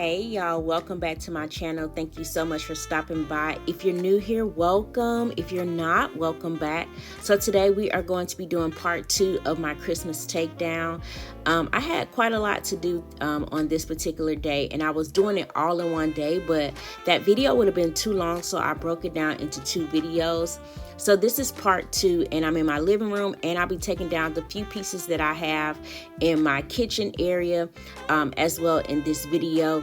Hey y'all, welcome back to my channel. Thank you so much for stopping by. If you're new here, welcome. If you're not, welcome back. So today we are going to be doing part 2 of my Christmas takedown. I had quite a lot to do on this particular day, and I was doing it all in one day, but that video would have been too long, so I broke it down into 2 videos. So this is part 2, and I'm in my living room, and I'll be taking down the few pieces that I have in my kitchen area as well in this video.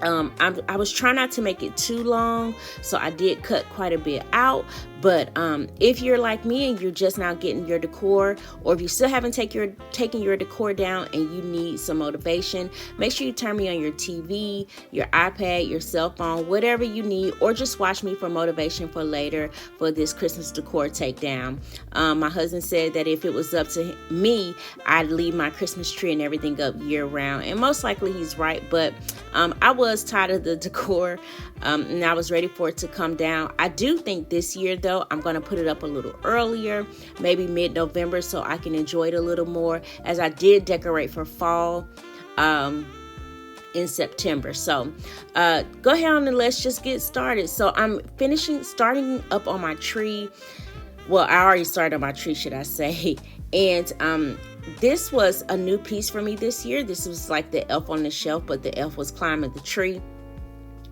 I was trying not to make it too long, so I did cut quite a bit out. But if you're like me and you're just now getting your decor, or if you still haven't taken your decor down and you need some motivation, make sure you turn me on your TV, your iPad, your cell phone, whatever you need, or just watch me for motivation for later for this Christmas decor takedown. My husband said that if it was up to me, I'd leave my Christmas tree and everything up year round, and most likely he's right. But I was tired of the decor and I was ready for it to come down. I do think this year though, I'm going to put it up a little earlier, maybe mid-November, so I can enjoy it a little more, as I did decorate for fall in September. So go ahead on and let's just get started. So I'm starting up on my tree. Well, I already started on my tree, should I say. And this was a new piece for me this year. This was like the elf on the shelf, but the elf was climbing the tree.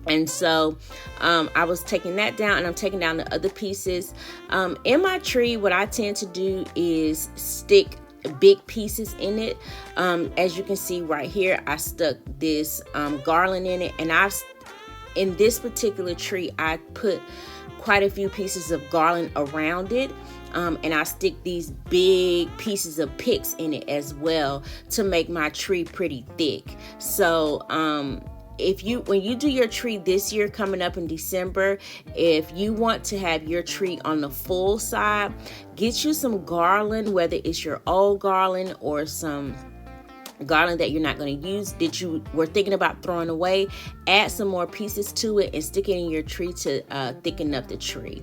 And so I was taking that down, and I'm taking down the other pieces. In my tree, what I tend to do is stick big pieces in it. As you can see right here, I stuck this garland in it, and in this particular tree, I put quite a few pieces of garland around it. And I stick these big pieces of picks in it as well to make my tree pretty thick. So when you do your tree this year coming up in December, if you want to have your tree on the full side, get you some garland, whether it's your old garland or some garland that you're not going to use, that you were thinking about throwing away. Add some more pieces to it and stick it in your tree to thicken up the tree.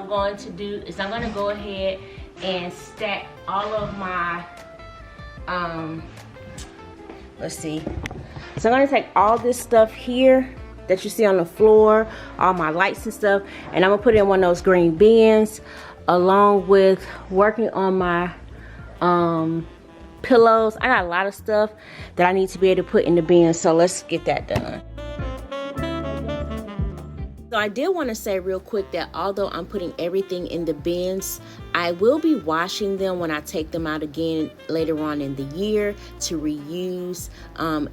Going to do is I'm going to go ahead and stack all of my let's see, so I'm going to take all this stuff here that you see on the floor, all my lights and stuff, and I'm gonna put it in one of those green bins, along with working on my pillows. I got a lot of stuff that I need to be able to put in the bin, so let's get that done. So I did want to say real quick that although I'm putting everything in the bins, I will be washing them when I take them out again later on in the year to reuse.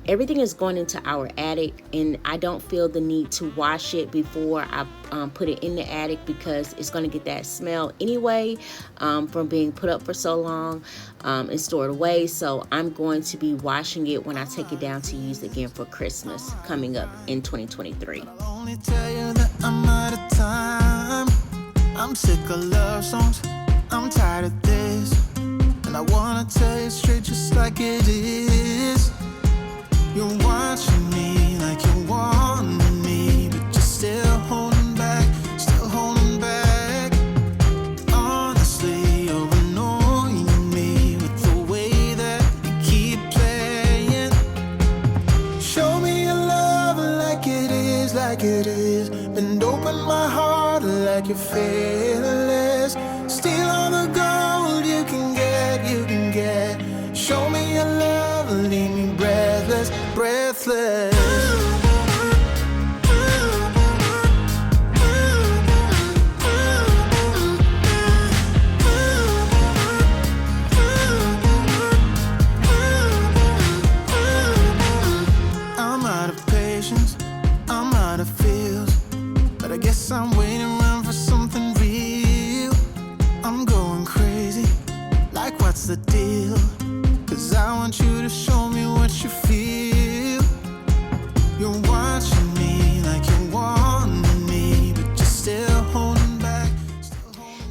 Everything is going into our attic, and I don't feel the need to wash it before I put it in the attic, because it's going to get that smell anyway from being put up for so long and stored away. So I'm going to be washing it when I take it down to use again for Christmas coming up in 2023. I'm out of time. I'm sick of love songs. I'm tired of this, and I wanna tell you straight just like it is. You're watching me like you want me, but you're still holding back, Honestly, you're annoying me with the way that you keep playing. Show me your love like it is, and open my heart like you're fearless. Steal all the gold you can get. Show me your love, leave me breathless. I'm out of patience, I'm out of feels, but I guess I'm waiting around for something real. I'm going crazy, like what's the deal? 'Cause I want you to show me what you feel. You're watching me like you want me, but you're still holding back.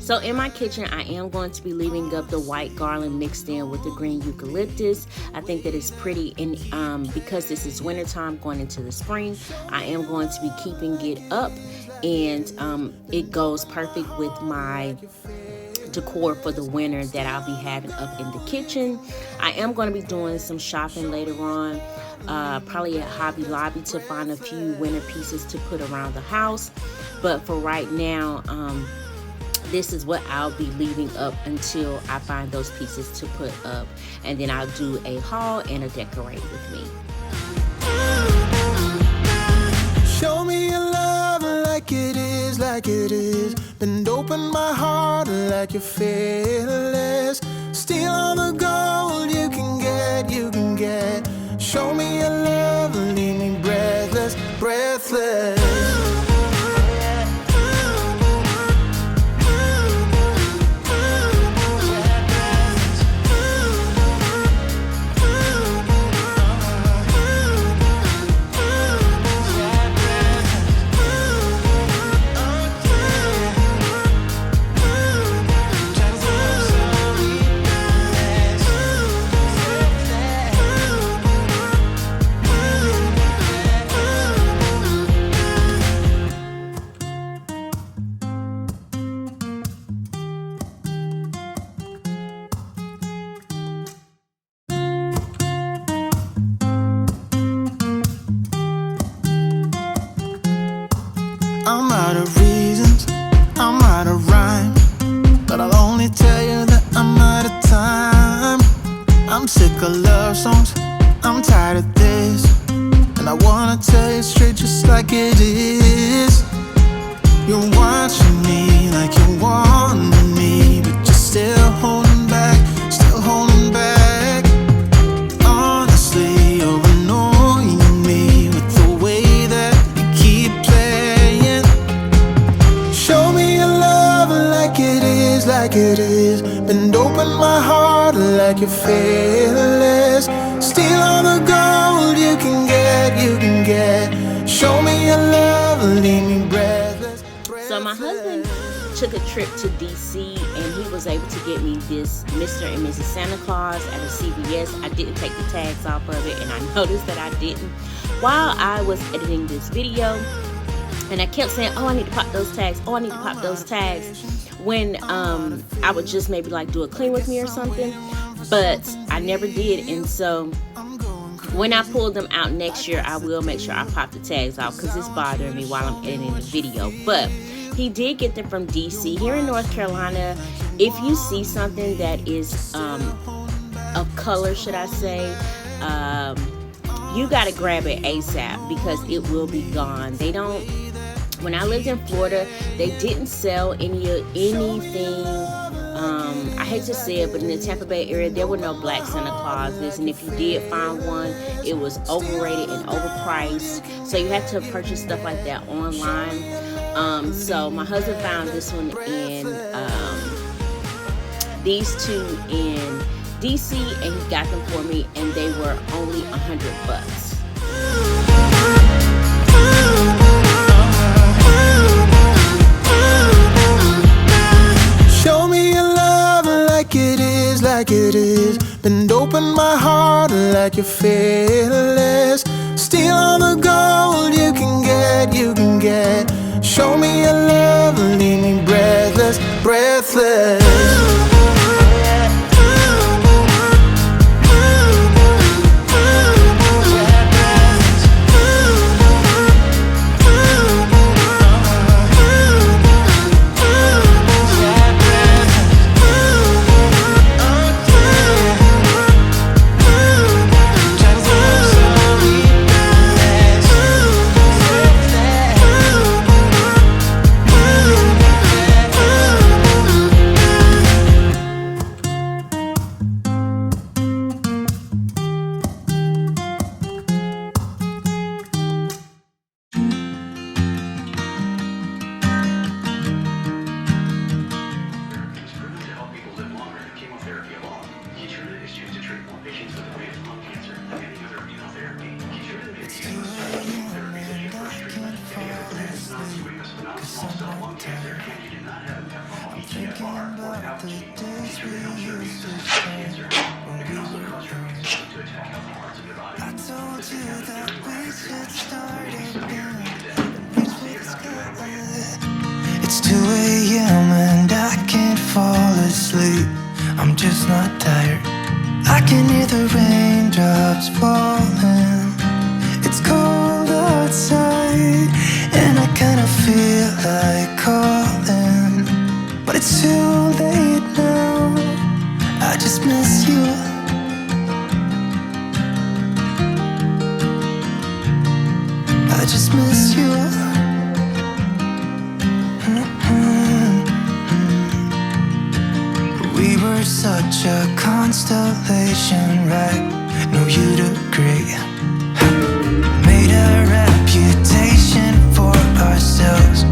So in my kitchen, I am going to be leaving up the white garland mixed in with the green eucalyptus. I think that it's pretty, and because this is wintertime going into the spring, I am going to be keeping it up, and it goes perfect with my decor for the winter that I'll be having up in the kitchen. I am going to be doing some shopping later on, probably at Hobby Lobby, to find a few winter pieces to put around the house. But for right now, this is what I'll be leaving up until I find those pieces to put up, and then I'll do a haul and a decorate with me. Show me your love like it is, like it is. Bend open my heart like you're fearless. Steal all the gold you can get, you can get. Show me your love, leave me breathless, breathless. I'm out of reasons, I'm out of rhyme, but I'll only tell you that I'm out of time. I'm sick of love songs, I'm tired of this, and I wanna tell you straight just like it is. You're watching me like you wanted me, but you're still holding back, still holding back. Honestly, you're annoying me with the way that you keep playing. Show me your love like it is, like it is. Bend open my heart like you're fearless. Steal all the gold you can get, you can get. Show me your love, leave me breathless. So my husband took a trip to DC, and he was able to get me this Mr. and Mrs. Santa Claus at a CVS. I didn't take the tags off of it, and I noticed that I didn't while I was editing this video. And I kept saying, oh, I need to pop those tags. Oh, I need to pop those tags. When I would just maybe like do a clean with me or something. But I never did. And so when I pull them out next year, I will make sure I pop the tags off, because it's bothering me while I'm editing the video. But he did get them from DC. Here in North Carolina, if you see something that is of color, should I say, you got to grab it ASAP, because it will be gone. They don't. When I lived in Florida, they didn't sell anything. I hate to say it, but in the Tampa Bay area, there were no black Santa Clauses, and if you did find one, it was overrated and overpriced. So you had to purchase stuff like that online. So my husband found this one in these two in DC, and he got them for me, and they were only $100. Show me your love like it is, like it is. Bend open my heart like you're fearless. Steal all the gold you can get, you can get. Show me your love, leave me breathless, breathless. the days we used to spend when we were young. I told you that we should start again and reach for the sky. It's 2 a.m. and I can't fall asleep. I'm just not tired. I can hear the raindrops falling. It's cold outside and I kinda feel like calling, but it's too late now. I just miss you. I just miss you. We were such a constellation, right? No, you'd agree. Made a reputation for ourselves.